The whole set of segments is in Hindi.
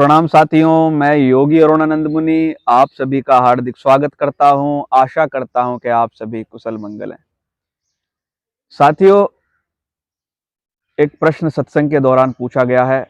प्रणाम साथियों, मैं योगी अरुणानंद मुनि आप सभी का हार्दिक स्वागत करता हूं। आशा करता हूं कि आप सभी कुशल मंगल हैं। साथियों, एक प्रश्न सत्संग के दौरान पूछा गया है,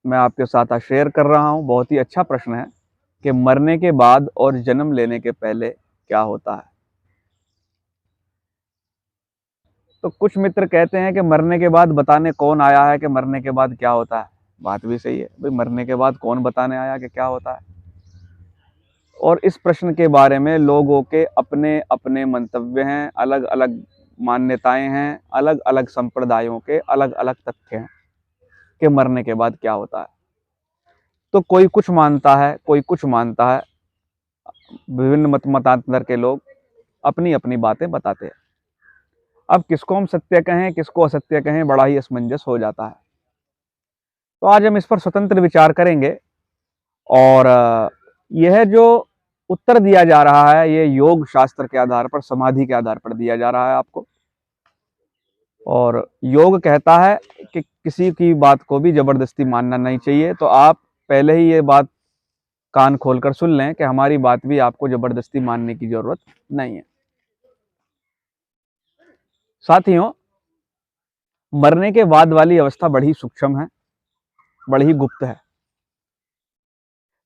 मैं आपके साथ आज शेयर कर रहा हूं। बहुत ही अच्छा प्रश्न है कि मरने के बाद और जन्म लेने के पहले क्या होता है। तो कुछ मित्र कहते हैं कि मरने के बाद बताने कौन आया है कि मरने के बाद क्या होता है। बात भी सही है भाई, मरने के बाद कौन बताने आया कि क्या होता है। और इस प्रश्न के बारे में लोगों के अपने अपने मंतव्य हैं, अलग अलग मान्यताएं हैं, अलग अलग संप्रदायों के अलग अलग तथ्य हैं कि मरने के बाद क्या होता है। तो कोई कुछ मानता है, कोई कुछ मानता है। विभिन्न मतांतर के लोग अपनी अपनी बातें बताते हैं। अब किसको हम सत्य कहें, किसको असत्य कहें, बड़ा ही असमंजस हो जाता है। तो आज हम इस पर स्वतंत्र विचार करेंगे। और यह जो उत्तर दिया जा रहा है, ये योग शास्त्र के आधार पर, समाधि के आधार पर दिया जा रहा है आपको। और योग कहता है कि किसी की बात को भी जबरदस्ती मानना नहीं चाहिए। तो आप पहले ही ये बात कान खोलकर सुन लें कि हमारी बात भी आपको जबरदस्ती मानने की जरूरत नहीं है। साथियों, मरने के बाद वाली अवस्था बड़ी सूक्ष्म है, बड़ी गुप्त है।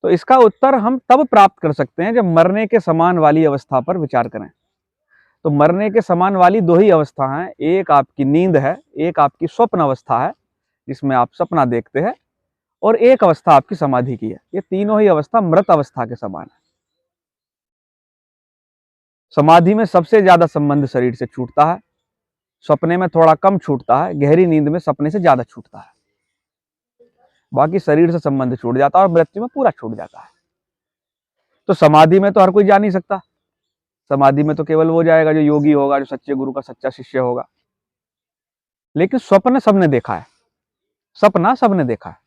तो इसका उत्तर हम तब प्राप्त कर सकते हैं जब मरने के समान वाली अवस्था पर विचार करें। तो मरने के समान वाली दो ही अवस्था हैं, एक आपकी नींद है, एक आपकी स्वप्न अवस्था है जिसमें आप सपना देखते हैं, और एक अवस्था आपकी समाधि की है। ये तीनों ही अवस्था मृत अवस्था के समान है। समाधि में सबसे ज्यादा संबंध शरीर से छूटता है, सपने में थोड़ा कम छूटता है, गहरी नींद में सपने से ज्यादा छूटता है। बाकी शरीर से संबंध छूट जाता है और मृत्यु में पूरा छूट जाता है। तो समाधि में तो हर कोई जा नहीं सकता। समाधि में तो केवल वो जाएगा जो योगी होगा, जो सच्चे गुरु का सच्चा शिष्य होगा। लेकिन स्वप्न सबने देखा है, सपना सबने देखा है।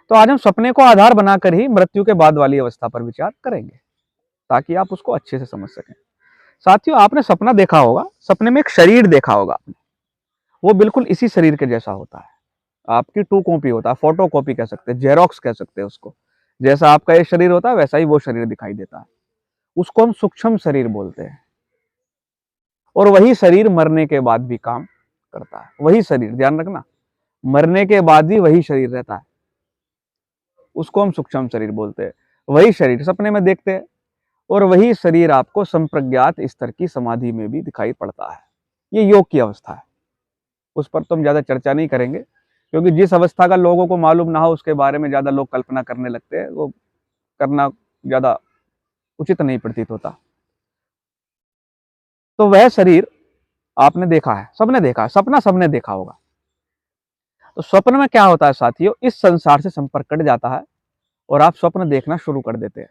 तो आज हम सपने को आधार बनाकर ही मृत्यु के बाद वाली अवस्था पर विचार करेंगे, ताकि आप उसको अच्छे से समझ सकें। साथियों, आपने सपना देखा होगा, सपने में एक शरीर देखा होगा आपने। वो बिल्कुल इसी शरीर के जैसा होता है। आपकी टू कॉपी होता है, फोटो कॉपी कह सकते हैं, जेरोक्स कह सकते हैं उसको। जैसा आपका ये शरीर होता है वैसा ही वो शरीर दिखाई देता है। उसको हम सूक्ष्म शरीर बोलते हैं। और वही शरीर मरने के बाद भी काम करता है। वही शरीर, ध्यान रखना, मरने के बाद भी वही शरीर रहता है। उसको हम सूक्ष्म शरीर बोलते हैं। वही शरीर सपने में देखते हैं, और वही शरीर आपको संप्रज्ञात स्तर की समाधि में भी दिखाई पड़ता है। ये योग की अवस्था है। उस पर तो हम ज्यादा चर्चा नहीं करेंगे, क्योंकि जिस अवस्था का लोगों को मालूम ना हो उसके बारे में ज्यादा लोग कल्पना करने लगते हैं। वो करना ज्यादा उचित नहीं प्रतीत होता। तो वह शरीर आपने देखा है, सबने देखा है, सपना सबने देखा होगा। तो स्वप्न में क्या होता है साथियों, इस संसार से संपर्क कट जाता है और आप स्वप्न देखना शुरू कर देते हैं।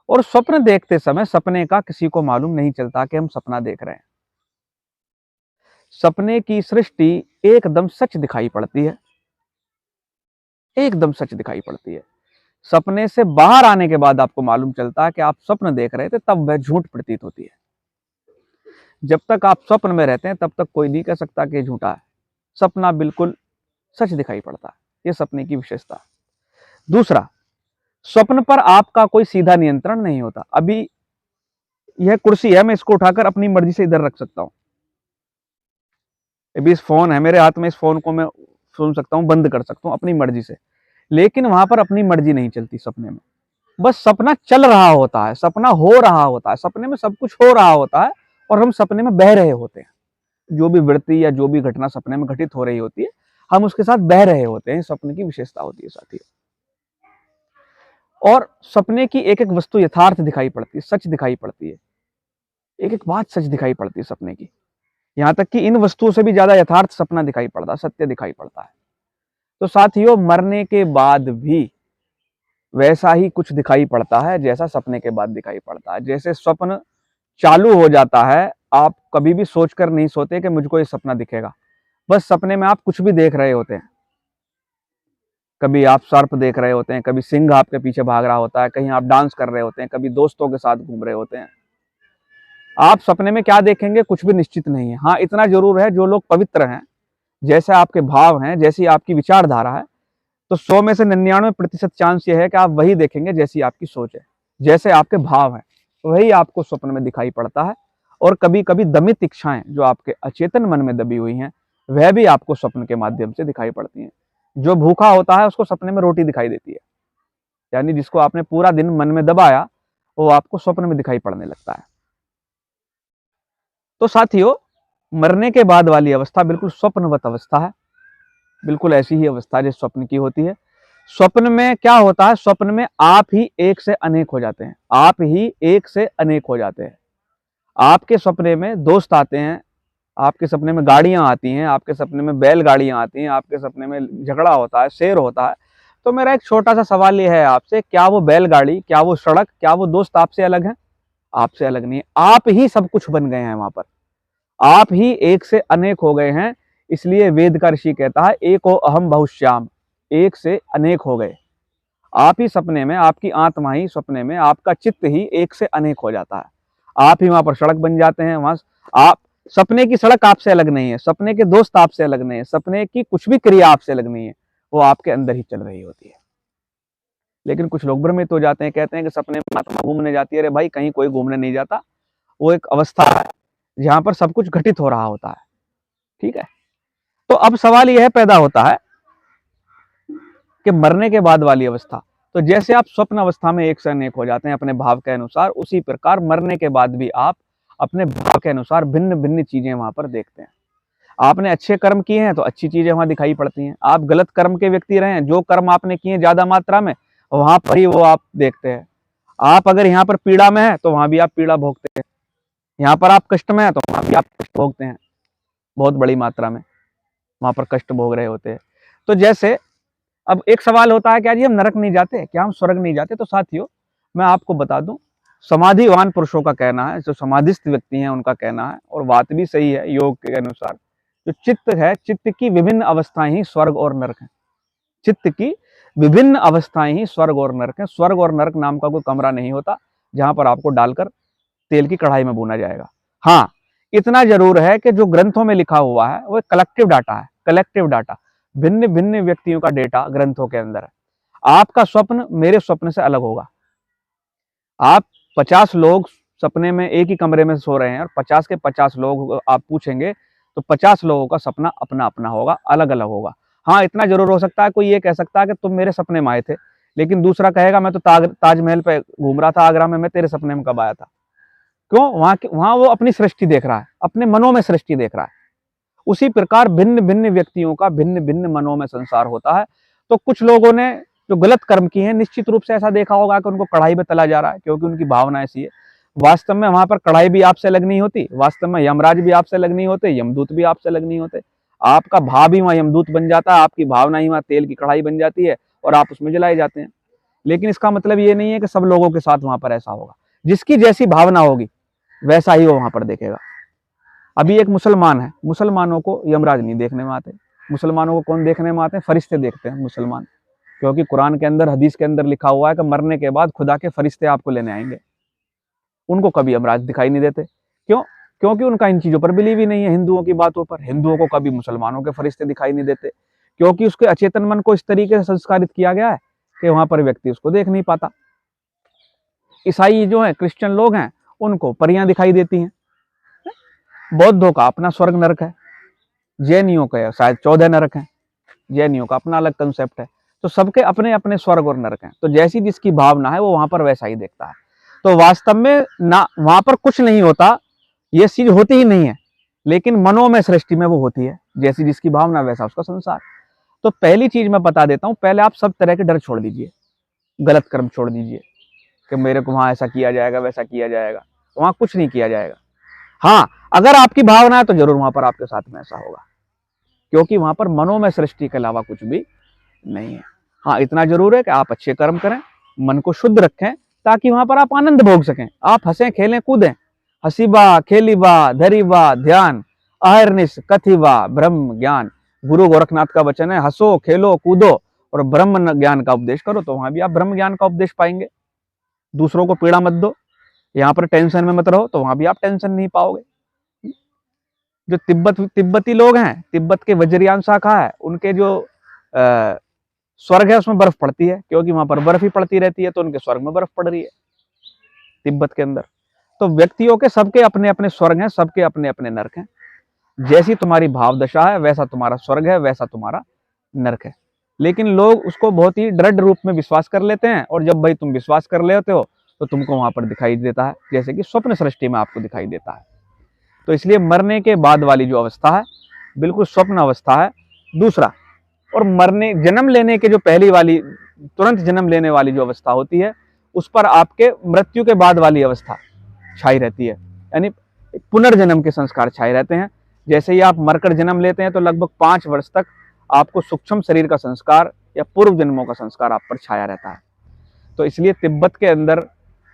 और स्वप्न देखते समय सपने का किसी को मालूम नहीं चलता कि हम सपना देख रहे हैं। सपने की सृष्टि एकदम सच दिखाई पड़ती है, एकदम सच दिखाई पड़ती है। सपने से बाहर आने के बाद आपको मालूम चलता है कि आप स्वप्न देख रहे थे, तब वह झूठ प्रतीत होती है। जब तक आप स्वप्न में रहते हैं तब तक कोई नहीं कह सकता कि झूठा है। सपना बिल्कुल सच दिखाई पड़ता है। यह सपने की विशेषता है। दूसरा, स्वप्न पर आपका कोई सीधा नियंत्रण नहीं होता। अभी यह कुर्सी है, मैं इसको उठाकर अपनी मर्जी से इधर रख सकता हूं। अभी इस फोन है मेरे हाथ में, इस फोन को मैं सुन सकता हूं, बंद कर सकता हूं अपनी मर्जी से। लेकिन वहां पर अपनी मर्जी नहीं चलती सपने में। बस सपना चल रहा होता है, सपना हो रहा होता है, सपने में सब कुछ हो रहा होता है और हम सपने में बह रहे होते हैं। जो भी वृत्ति या जो भी घटना सपने में घटित हो रही होती है, हम उसके साथ बह रहे होते हैं। सपने की विशेषता होती है साथियों। और सपने की एक एक वस्तु यथार्थ दिखाई पड़ती है, सच दिखाई पड़ती है। एक एक बात सच दिखाई पड़ती है सपने की। यहां तक कि इन वस्तुओं से भी ज्यादा यथार्थ सपना दिखाई पड़ता है, सत्य दिखाई पड़ता है। तो साथियों, मरने के बाद भी वैसा ही कुछ दिखाई पड़ता है जैसा सपने के बाद दिखाई पड़ता है। जैसे स्वप्न चालू हो जाता है, आप कभी भी सोचकर नहीं सोते कि मुझको ये सपना दिखेगा। बस सपने में आप कुछ भी देख रहे होते हैं। कभी आप सर्प देख रहे होते हैं, कभी सिंह आपके पीछे भाग रहा होता है, कहीं आप डांस कर रहे होते हैं, कभी दोस्तों के साथ घूम रहे होते हैं। आप सपने में क्या देखेंगे कुछ भी निश्चित नहीं है। हाँ, इतना जरूर है, जो लोग पवित्र हैं, जैसे आपके भाव हैं, जैसी आपकी विचारधारा है, तो 100 में से 99% चांस ये है कि आप वही देखेंगे जैसी आपकी सोच है, जैसे आपके भाव हैं, वही आपको स्वप्न में दिखाई पड़ता है। और कभी कभी दमित इच्छाएं जो आपके अचेतन मन में दबी हुई हैं, वह भी आपको स्वप्न के माध्यम से दिखाई पड़ती हैं। जो भूखा होता है उसको सपने में रोटी दिखाई देती है, यानी जिसको आपने पूरा दिन मन में दबाया वो आपको स्वप्न में दिखाई पड़ने लगता है। तो साथियों, मरने के बाद वाली अवस्था बिल्कुल स्वप्नवत अवस्था है, बिल्कुल ऐसी ही अवस्था जैसे स्वप्न की होती है। स्वप्न में क्या होता है, स्वप्न में आप ही एक से अनेक हो जाते हैं, आप ही एक से अनेक हो जाते हैं। आपके सपने में दोस्त आते हैं, आपके सपने में गाड़ियां आती हैं, आपके सपने में बैलगाड़ियां आती हैं, आपके सपने में झगड़ा होता है, शेर होता है। तो मेरा एक छोटा सा सवाल ये है आपसे, क्या वो बैलगाड़ी, क्या वो सड़क, क्या वो दोस्त आपसे अलग है? आपसे अलग नहीं है, आप ही सब कुछ बन गए हैं वहां पर, आप ही एक से अनेक हो गए हैं। इसलिए वेद का ऋषि कहता है एको अहम बहुश्याम, एक से अनेक हो गए। आप ही सपने में, आपकी आत्मा ही सपने में, आपका चित्त ही एक से अनेक हो जाता है। आप ही वहां पर सड़क बन जाते हैं। वहां आप, सपने की सड़क आपसे अलग नहीं है, सपने के दोस्त आपसे अलग नहीं है, सपने की कुछ भी क्रिया आपसे अलग नहीं है, वो आपके अंदर ही चल रही होती है। लेकिन कुछ लोग भ्रमित हो जाते हैं, कहते हैं कि सपने में आत्मा घूमने जाती है। अरे भाई, कहीं कोई घूमने नहीं जाता, वो एक अवस्था है जहां पर सब कुछ घटित हो रहा होता है। ठीक है, तो अब सवाल यह पैदा होता है कि मरने के बाद वाली अवस्था, तो जैसे आप स्वप्न अवस्था में एक से अनेक हो जाते हैं अपने भाव के अनुसार, उसी प्रकार मरने के बाद भी आप अपने भाव के अनुसार भिन्न भिन्न चीजें वहां पर देखते हैं। आपने अच्छे कर्म किए हैं तो अच्छी चीजें वहां दिखाई पड़ती हैं। आप गलत कर्म के व्यक्ति रहे हैं, जो कर्म आपने किए ज्यादा मात्रा में, वहां पर ही वो आप देखते हैं। आप अगर यहाँ पर पीड़ा में है तो वहां भी आप पीड़ा भोगते हैं, यहाँ पर आप कष्ट में है तो वहां भी आप कष्ट भोगते हैं, बहुत बड़ी मात्रा में वहां पर कष्ट भोग रहे होते हैं। तो जैसे अब एक सवाल होता है, क्या जी हम नरक नहीं जाते, क्या हम स्वर्ग नहीं जाते? तो साथियों, मैं आपको बता दूं, समाधिवान पुरुषों का कहना है, जो समाधिस्थ व्यक्ति हैं उनका कहना है, और बात भी सही है, योग के अनुसार जो चित्त है, चित्त की विभिन्न अवस्थाएं ही स्वर्ग और नरक है। चित्त की विभिन्न अवस्थाएं ही स्वर्ग और नरक है। स्वर्ग और नरक नाम का कोई कमरा नहीं होता जहां पर आपको डालकर तेल की कढ़ाई में भूना जाएगा। हाँ, इतना जरूर है कि जो ग्रंथों में लिखा हुआ है वो कलेक्टिव डाटा है, कलेक्टिव डाटा, भिन्न भिन्न व्यक्तियों का डेटा ग्रंथों के अंदर है। आपका स्वप्न मेरे स्वप्न से अलग होगा। आप 50 लोग सपने में एक ही कमरे में सो रहे हैं और 50 के 50 लोग आप पूछेंगे तो 50 लोगों का सपना अपना अपना होगा, अलग अलग होगा। हाँ, इतना जरूर हो सकता है, कोई ये कह सकता है कि तुम मेरे सपने में आए थे, लेकिन दूसरा कहेगा मैं तो ताजमहल पे घूम रहा था आगरा में, मैं तेरे सपने में कब आया था? क्यों? वहां वो अपनी सृष्टि देख रहा है, अपने मनों में सृष्टि देख रहा है। उसी प्रकार भिन्न भिन्न व्यक्तियों का भिन्न भिन्न मनों में संसार होता है। तो कुछ लोगों ने जो गलत कर्म किए हैं, निश्चित रूप से ऐसा देखा होगा कि उनको कढ़ाई में तला जा रहा है, क्योंकि उनकी भावना ऐसी है। वास्तव में वहां पर कढ़ाई भी आपसे अलग नहीं होती, वास्तव में यमराज भी आपसे अलग नहीं होते, यमदूत भी आपसे अलग नहीं होते। आपका भाव ही वहां यमदूत बन जाता है, आपकी भावना ही वहां तेल की कढ़ाई बन जाती है और आप उसमें जलाए जाते हैं। लेकिन इसका मतलब ये नहीं है कि सब लोगों के साथ वहां पर ऐसा होगा। जिसकी जैसी भावना होगी वैसा ही वो वहां पर देखेगा। अभी एक मुसलमान है, मुसलमानों को यमराज नहीं देखने में आते। मुसलमानों को कौन देखने में आते हैं? फरिश्ते देखते हैं मुसलमान, क्योंकि कुरान के अंदर, हदीस के अंदर लिखा हुआ है कि मरने के बाद खुदा के फरिश्ते आपको लेने आएंगे। उनको कभी यमराज दिखाई नहीं देते। क्यों? क्योंकि उनका इन चीजों पर बिलीव ही नहीं है, हिंदुओं की बातों पर। हिंदुओं को कभी मुसलमानों के फरिश्ते दिखाई नहीं देते, क्योंकि उसके अचेतन मन को इस तरीके से संस्कारित किया गया है कि वहां पर व्यक्ति उसको देख नहीं पाता। ईसाई जो है, क्रिश्चियन लोग हैं, उनको परियां दिखाई देती हैं। बौद्धों का अपना स्वर्ग नरक है, जैनियों का शायद 14 नरक है, जैनियों का अपना अलग कंसेप्ट है। तो सबके अपने अपने स्वर्ग और नरक हैं। तो जैसी जिसकी भावना है वो वहां पर वैसा ही देखता है। तो वास्तव में ना वहां पर कुछ नहीं होता, ये चीज होती ही नहीं है, लेकिन मनो में, सृष्टि में वो होती है। जैसी जिसकी भावना वैसा उसका संसार। तो पहली चीज मैं बता देता हूं, पहले आप सब तरह के डर छोड़ दीजिए, गलत कर्म छोड़ दीजिए कि मेरे को वहां ऐसा किया जाएगा, वैसा किया जाएगा। वहां कुछ नहीं किया जाएगा। हाँ, अगर आपकी भावना है तो जरूर वहां पर आपके साथ में ऐसा होगा, क्योंकि वहां पर मनो में सृष्टि के अलावा कुछ भी नहीं है। हाँ, इतना जरूर है कि आप अच्छे कर्म करें, मन को शुद्ध रखें, ताकि वहां पर आप आनंद भोग सकें। आप हंसें, खेलें, कूदें। हसीबा, खेलीबा, धरीबा, ध्यान, अहर्निश, कथिबा, ब्रह्म ज्ञान। गुरु गोरखनाथ का वचन है, हंसो, खेलो, कूदो और ब्रह्म ज्ञान का उपदेश करो, तो वहां भी आप ब्रह्म ज्ञान का उपदेश पाएंगे। दूसरों को पीड़ा मत दो, यहाँ पर टेंशन में मत रहो, तो वहां भी आप टेंशन नहीं पाओगे। जो तिब्बती लोग हैं, तिब्बत के वज्रयान शाखा है, उनके जो स्वर्ग है उसमें बर्फ पड़ती है, क्योंकि वहां पर बर्फ ही पड़ती रहती है, तो उनके स्वर्ग में बर्फ पड़ रही है तिब्बत के अंदर। तो व्यक्तियों के सबके अपने अपने स्वर्ग हैं, सबके अपने अपने नरक हैं। जैसी तुम्हारी भाव दशा है वैसा तुम्हारा स्वर्ग है, वैसा तुम्हारा नरक है। लेकिन लोग उसको बहुत ही दृढ़ रूप में विश्वास कर लेते हैं, और जब भाई तुम विश्वास कर लेते हो तो तुमको वहां पर दिखाई देता है, जैसे कि स्वप्न सृष्टि में आपको दिखाई देता है। तो इसलिए मरने के बाद वाली जो अवस्था है बिल्कुल स्वप्न अवस्था है। दूसरा, और मरने जन्म लेने के जो पहली वाली तुरंत जन्म लेने वाली जो अवस्था होती है, उस पर आपके मृत्यु के बाद वाली अवस्था छाई रहती है, यानी पुनर्जन्म के संस्कार छाए रहते हैं। जैसे ही आप मरकर जन्म लेते हैं तो लगभग 5 वर्ष तक आपको सूक्ष्म शरीर का संस्कार या पूर्व जन्मों का संस्कार आप पर छाया रहता है। तो इसलिए तिब्बत के अंदर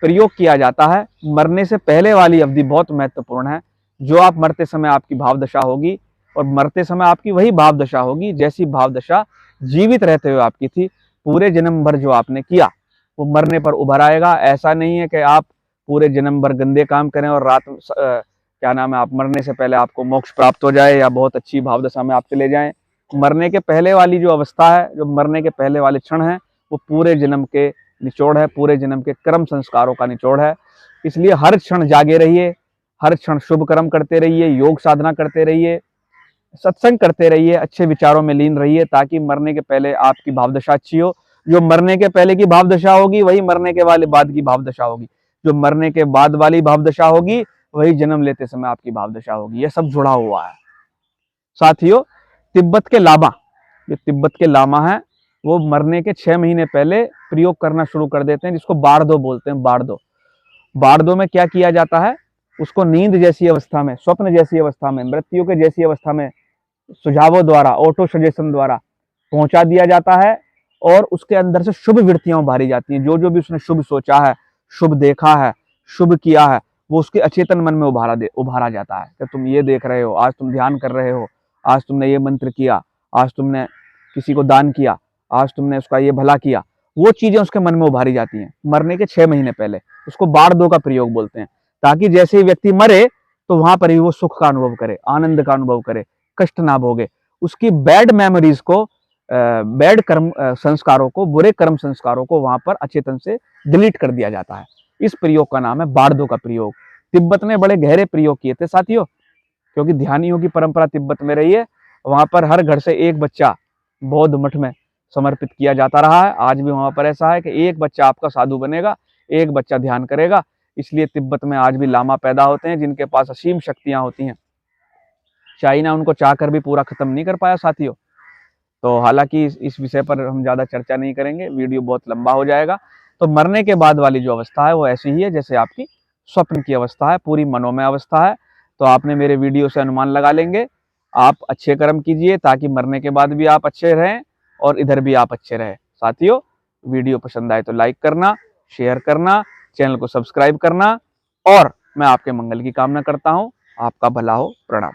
प्रयोग किया जाता है। मरने से पहले वाली अवधि बहुत महत्वपूर्ण है। जो आप मरते समय आपकी भाव दशा होगी, और मरते समय आपकी वही भाव दशा होगी जैसी भाव दशा जीवित रहते हुए आपकी थी। पूरे जन्म भर जो आपने किया वो मरने पर उभर आएगा। ऐसा नहीं है कि आप पूरे जन्म भर गंदे काम करें और रात क्या नाम है, आप मरने से पहले आपको मोक्ष प्राप्त हो जाए या बहुत अच्छी भाव दशा में आप चले जाएं। मरने के पहले वाली जो अवस्था है, जो मरने के पहले वाले क्षण है, वो पूरे जन्म के निचोड़ है, पूरे जन्म के कर्म संस्कारों का निचोड़ है। इसलिए हर क्षण जागे रहिए, हर क्षण शुभ कर्म करते रहिए, योग साधना करते रहिए, सत्संग करते रहिए, अच्छे विचारों में लीन रहिए, ताकि मरने के पहले आपकी भावदशा अच्छी हो। जो मरने के पहले की भावदशा होगी वही मरने के वाले बाद की भावदशा होगी। जो मरने के बाद वाली भावदशा होगी वही जन्म लेते समय आपकी भावदशा होगी। यह सब जुड़ा हुआ है साथियों। तिब्बत के लामा, जो तिब्बत के लामा है, वो मरने के 6 महीने पहले प्रयोग करना शुरू कर देते हैं, जिसको बारदो बोलते हैं। बारदो, बारदो में क्या किया जाता है, उसको नींद जैसी अवस्था में, स्वप्न जैसी अवस्था में, मृत्यु के जैसी अवस्था में सुझावों द्वारा, ऑटो सजेशन द्वारा पहुंचा दिया जाता है, और उसके अंदर से शुभ वृत्तियां उभारी जाती हैं। जो जो भी उसने शुभ सोचा है, शुभ देखा है, शुभ किया है, वो उसके अचेतन मन में उभारा जाता है कि तुम ये देख रहे हो, आज तुम ध्यान कर रहे हो, आज तुमने ये मंत्र किया, आज तुमने किसी को दान किया, आज तुमने उसका ये भला किया। वो चीजें उसके मन में उभारी जाती हैं मरने के 6 महीने पहले। उसको बारदो का प्रयोग बोलते हैं, ताकि जैसे ही व्यक्ति मरे तो वहां पर ही वो सुख का अनुभव करे, आनंद का अनुभव करे, कष्ट ना भोगे। उसकी बैड मेमोरीज को, बैड कर्म संस्कारों को, बुरे कर्म संस्कारों को वहां पर अचेतन से डिलीट कर दिया जाता है। इस प्रयोग का नाम है बारदो का प्रयोग। तिब्बत ने बड़े गहरे प्रयोग किए थे साथियों, क्योंकि ध्यानियों की परंपरा तिब्बत में रही है। वहां पर हर घर से एक बच्चा बौद्ध मठ में समर्पित किया जाता रहा है। आज भी वहां पर ऐसा है कि एक बच्चा आपका साधु बनेगा, एक बच्चा ध्यान करेगा। इसलिए तिब्बत में आज भी लामा पैदा होते हैं जिनके पास असीम शक्तियां होती हैं। चाइना उनको चाहकर भी पूरा खत्म नहीं कर पाया साथियों। तो हालांकि इस विषय पर हम ज्यादा चर्चा नहीं करेंगे, वीडियो बहुत लंबा हो जाएगा। तो मरने के बाद वाली जो अवस्था है वो ऐसी ही है जैसे आपकी स्वप्न की अवस्था है, पूरी मनोमय अवस्था है। तो आपने मेरे वीडियो से अनुमान लगा लेंगे। आप अच्छे कर्म कीजिए ताकि मरने के बाद भी आप अच्छे रहें और इधर भी आप अच्छे रहें। साथियों, वीडियो पसंद आए तो लाइक करना, शेयर करना, चैनल को सब्सक्राइब करना, और मैं आपके मंगल की कामना करता हूं। आपका भला हो। प्रणाम।